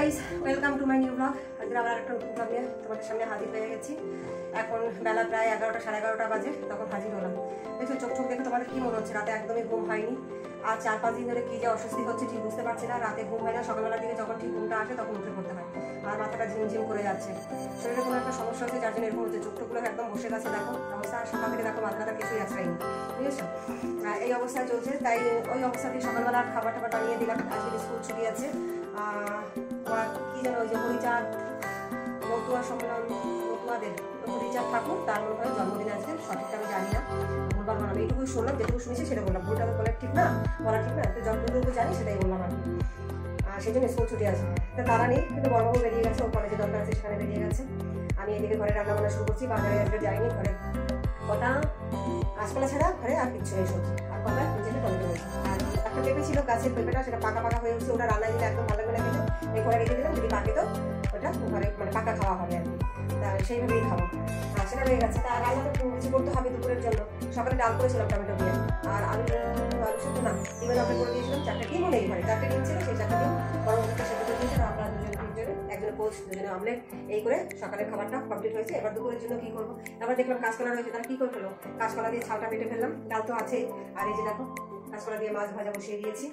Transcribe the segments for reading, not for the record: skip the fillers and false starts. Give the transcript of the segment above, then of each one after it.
Guys, welcome to my new blog. আজকে আবার একটা নতুন ব্লগ নিয়ে তোমাদের সামনে হাজির হয়ে গেছি। এখন বেলা প্রায় 11টা সাড়ে 11টা বাজে, তখন হাজির হলাম। দেখছো চোখ দেখে তোমাদের কি মনে হচ্ছে? রাতে একদমই ঘুম হয়নি। আর 4-5 দিন ধরে কি যে অস্বস্তি হচ্ছে ঠিক বুঝতে পারছি না। রাতে ঘুম হয় না, সকালবেলার দিকে যখন ঠিক ঘুমটা আসে তখন উঠে পড়তে হয়। আর মাথাটা ঝিমঝিম করে যাচ্ছে। শরীরে কোনো একটা সমস্যা হচ্ছে, যার জন্য এরকম হচ্ছে। চোখগুলো একদম বসে গেছে, দেখো অবস্থা। সকাল থেকে দেখো মাথাটা কিছুই আশ্রয়নি, বুঝেছো? এই অবস্থায় চলছে। তাই ওই অবস্থাতেই সকালবেলা খাবার টাবার বানিয়ে দিলাম। আজকে স্কুল ছুটি আছে। কি যেন ওই যে হরিচাঁদ মতুয়া সম্মেলন, মতুয়াদের হরিচাঁদ ঠাকুর, তার মনে হয় জন্মদিন আজকে। সঠিকটা আমি জানি না, ভুলবার বানাবো। এইটুকু শুনলাম, যেটুকু শুনেছি সেটা বললাম। ভুলটা বলে ঠিক না, বলা ঠিক না। তো যতটুকু জানি সেটাই বললাম আর কি। সেই জন্য স্কুল ছুটি আছে। তো তারা নেই, কিন্তু বড়বাবু বেরিয়ে গেছে, ও কলেজে দরকার আছে সেখানে বেরিয়ে গেছে। আমি এদিকে ঘরে রান্না বান্না শুরু করছি। বাজারে আজকে যাইনি। ঘরে কটা গাছপালা ছাড়া ঘরে আর কিচ্ছু নেই, সবজি আর কটা নিজেকে টমেটো হয়েছে। আর একটা পেঁপে ছিল গাছের, পেঁপেটা সেটা পাকা পাকা হয়ে উঠছে। ওটা রান্না দিলে একদম ভালো লাগে না খেতে। এই ঘরে রেখে দিলাম, যদি পাকে তো ওটা ঘরে মানে পাকা খাওয়া হবে আর কি। তা সেইভাবেই খাবো। আর সেটা রয়ে গেছে। তা রান্না তো কিছু করতে হবে দুপুরের জন্য। সকালে ডাল করেছিলাম টমেটো দিয়ে, আর আলু শুধু না ডিমের অমলেট করে দিয়েছিলাম। 4টা ডিমও নেই ঘরে, 4টে ডিম ছিল, সেই 4টা ডিম গরম করতে সেটা করে দিয়েছিলাম। আমরা একজনে পোস্ট, দুজনে অমলেট, এই করে সকালের খাবারটা কমপ্লিট হয়েছে। এবার দুপুরের জন্য কি করবো? আবার দেখলাম কাঁচকলা রয়েছে, তারা কি করে ফেলো। কাঁচকলা দিয়ে ছালটা পেটে ফেললাম, ডাল তো আছে। আর এই যে দেখো কাঁচকলা দিয়ে মাছ ভাজা বসিয়ে দিয়েছি।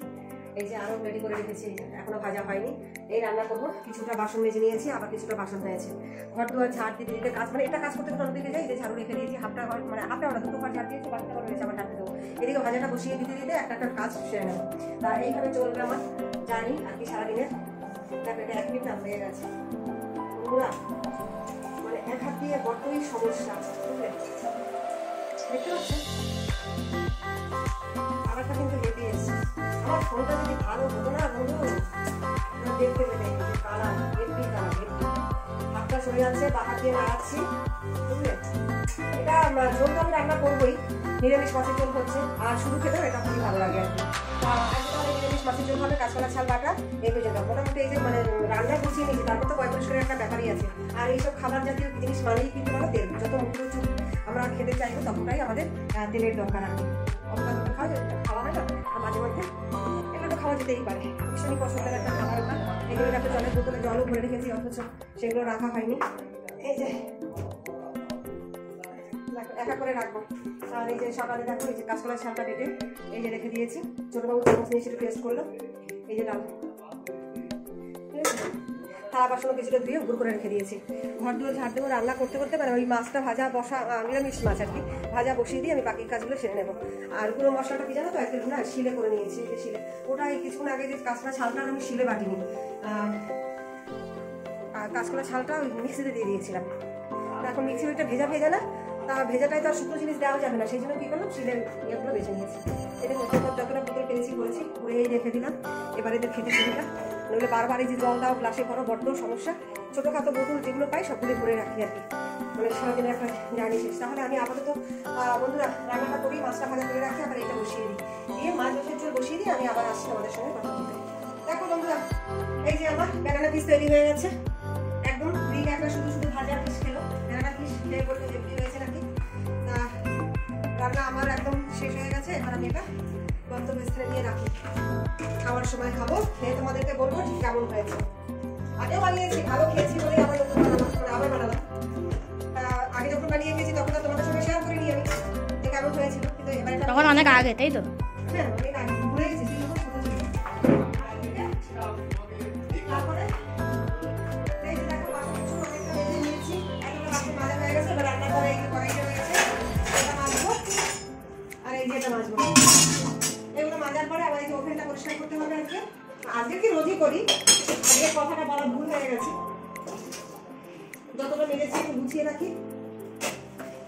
এই যে আরও রেডি করে রেখেছি, এখনো ভাজা হয়নি। এই রান্না করবো। কিছুটা বাসন মেজে নিয়েছি, আবার কিছুটা বাসন হয়েছে। ঘর দুয়ার ঝাড় দিতে দিতে কাজ, মানে এটা কাজ করতে অন্য দিকে যাই। যে ঝাড়ু রেখে দিয়েছি, হাফটা ঘর মানে হাফটা ওরা দুটো ঘর ঝাড় দিয়েছি, বাকিটা ঘর রয়েছে আবার ঝাড়তে দেবো। এদিকে ভাজাটা বসিয়ে দিতে দিতে একটা কাজ সেরে নেবো। তা এইভাবে চলবে আমার জানি আর কি সারাদিনের। দেখো এটা 1 মিনিট না হয়ে গেছে পুরা, মানে এক হাত দিয়ে বড্ডই সমস্যা, বুঝলে? দেখতে পাচ্ছেন আবারটা কিন্তু হেঁটে এসছে। আমার ফোনটা যদি ভালো হতো না বন্ধু, দেখতে পেলে কালার হেঁটে কালার হেঁটে হাতটা সরে যাচ্ছে, বা হাত দিয়ে নাড়াচ্ছি, বুঝলে? এটা ঝোল তো আমি রান্না করবোই, নিরামিষ মাছের ঝোল হচ্ছে। আর শুধু খেতেও এটা খুবই ভালো লাগে আর কি। নিরামিষ মাছের ঝোল হবে, কাঁচকলা ছাল বাটা, এই পর্যন্ত মোটামুটি। এই যে মানে রান্না গুছিয়ে নিয়েছি, তারপর তো পরিষ্কারের একটা ব্যাপারই আছে। আর এইসব খাবার জাতীয় জিনিস মানেই কিন্তু আমরা তেল, যত মুখে চুপ আমরা খেতে চাইবো ততটাই আমাদের তেলের দরকার আর কি। অতটা খাওয়া হয় না, মাঝে মধ্যে এগুলো তো খাওয়া যেতেই পারে। ভীষণই পছন্দের একটা খাবার ওটা। এগুলো একটা জলের বোতলে জলও ভরে রেখেছি, অথচ সেগুলো রাখা হয়নি। এই যে একা করে রাখবো। আর এই যে সকালে দেখো এই যে কাঁচকলার ছালটা বেটে এই যে রেখে দিয়েছি। ছোটবাবু চামচ নিয়ে সেটা টেস্ট করলো। এই যে ডাল, থালা বাসনও কিছুটা ধুয়ে গুঁড়ো করে রেখে দিয়েছি। ঘর দুয়ার ঝাড় দেবো রান্না করতে করতে, মানে ওই মাছটা ভাজা বসা, নিরামিষ মাছ আর কি, ভাজা বসিয়ে দিয়ে আমি বাকি কাজগুলো সেরে নেবো। আর পুরো মশলাটা কি জানো তো, একটু না শিলে করে নিয়েছি। এই যে শিলে, ওটা এই কিছুক্ষণ আগে যে কাঁচকলা ছালটা আমি শিলে বাটিনি, আর কাঁচকলা ছালটা ওই মিক্সিতে দিয়ে দিয়েছিলাম। এখন মিক্সির ওইটা ভেজা ভেজা না, তা ভেজাটাই তো আর শুকনো জিনিস দেওয়া যাবে না, সেই জন্য কী করলাম শিলের ইয়েগুলো বেছে নিয়েছি। এটা যতটা বোতল পেয়েছি করেছি, পুরেই রেখে দিলাম। এবার এদের খেতে সুবিধা, নইলে বারবার এই যে জল দাও গ্লাসে করো, বড্ড সমস্যা। ছোটোখাটো বোতল যেগুলো পাই সবগুলো ভরে রাখি আর কি, মানে সারাদিনের একটা জার্নি শেষ। তাহলে আমি আপাতত বন্ধুরা রান্নাটা করি, মাছটা ভাজা করে রাখি, আবার এটা বসিয়ে দিই, দিয়ে মাছ মাছের ঝোল বসিয়ে দিই। আমি আবার আসছি আমাদের সঙ্গে কথা বলতে। দেখো বন্ধুরা, এই যে আমার বেগানা পিস তৈরি হয়ে গেছে একদম। রিক একটা শুধু শুধু ভাজা পিস খেলো, বেগানা পিস খেয়ে বলতে যে হয়েছে নাকি। রান্না আমার একদম শেষ হয়ে গেছে। এবার আমি এটা গন্তব্যস্থলে নিয়ে রাখি, খাওয়ার সময় খাবো, খেয়ে তোমাদেরকে বলবো ঠিক কেমন হয়েছে। আগেও বানিয়েছি, ভালো খেয়েছি বলে আবার নতুন বানালাম, মানে আবার বানালাম। আগে যখন বানিয়ে খেয়েছি তখন তো তোমাদের সঙ্গে শেয়ার করিনি আমি যে কেমন হয়েছিল, কিন্তু এবার তখন অনেক আগে, তাই তো? হ্যাঁ অনেক আগে, ভুলে গেছি। তারপরে এই যে দেখো বাসন কিছু অনেকটা ভেজে নিয়েছি, একটা বাসন ভাজা হয়ে গেছে। এবার রান্না করে এই যে কড়াইটা রয়েছে এটা মাজবো, আর এই যে এটা মাজবো। এগুলো মাজার পরে আবার এই যে ওভেনটা পরিষ্কার করতে হবে আজকে। আজকে কি রোজই করি, আজকে কথাটা বলা ভুল হয়ে গেছে। যতটা মেরেছি একটু গুছিয়ে রাখি,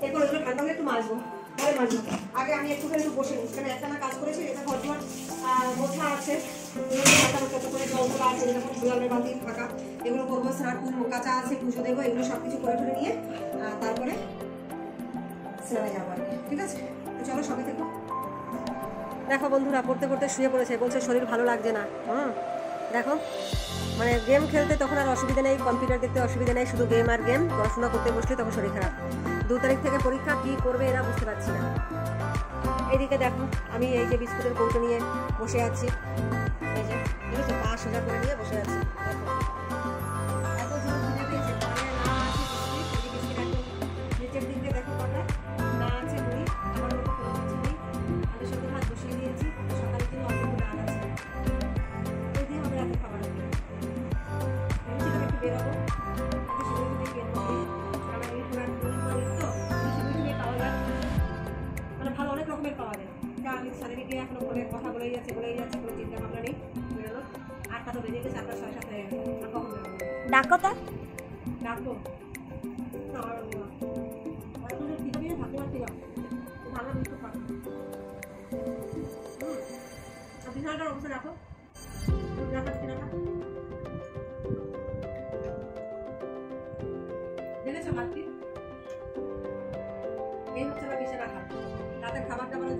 এরপর এগুলো ঠান্ডা হলে একটু মাজবো, পরে মাজবো। আগে আমি একটুখানি বসে নিই, কারণ একটা না কাজ করেছি, এটা ঘর দুয়ার মোছা আছে, যত করে জলগুলো আছে, যেরকম জলের বালতি ফাঁকা, এগুলো করবো। স্নান কাঁচা আছে, পুজো দেবো, এগুলো সব কিছু করে ঠরে নিয়ে তারপরে স্নানে যাবো আর কি। ঠিক আছে, তো চলো সঙ্গে থেকো। দেখো বন্ধুরা পড়তে পড়তে শুয়ে পড়েছে, বলছে শরীর ভালো লাগছে না। দেখো মানে গেম খেলতে তখন আর অসুবিধা নেই, কম্পিউটার দেখতে অসুবিধা নেই, শুধু গেম আর গেম। পড়াশোনা করতে বসলে তখন শরীর খারাপ। 2 তারিখ থেকে পরীক্ষা, কী করবে এরা বুঝতে পারছি না। এইদিকে দেখো আমি এই যে বিস্কুটের কৌটো নিয়ে বসে আছি, এই যে পা সোজা করে নিয়ে বসে আছি। দেখো বেরোবো, শিলিগুড়ি থেকে বেরোবো। আমার এই পুরান তো শিলিগুড়ি থেকে পাওয়া যায়, মানে ভালো অনেক রকমের পাওয়া যায়। তা আমি সাথে গিয়ে এখনো ফোনে কথা বলেই যাচ্ছে, কোনো চিন্তা ভাবনা নেই। বেরোলো 8টা তো বেজে গেছে, 8টা 7:30 হয়ে গেছে। আর কখন বেরোবো? ডাকো তা ডাকবো না, অনেকগুলো পিঠা দিয়ে থাকতে পারছি না, ভালো মিষ্টি খাবো। বিছানাটার অবস্থা রাখো, দেখেছো ভাতটি? এই হচ্ছে আমার বিছানা খাট। রাতের খাবার দাবার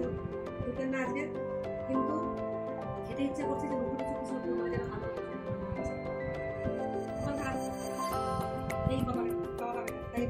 জুটেন না আজকে, কিন্তু খেতে ইচ্ছে করছে যে মুখে কিছু কিছু যেন ভালো এই খাবার খাওয়া হবে, তাই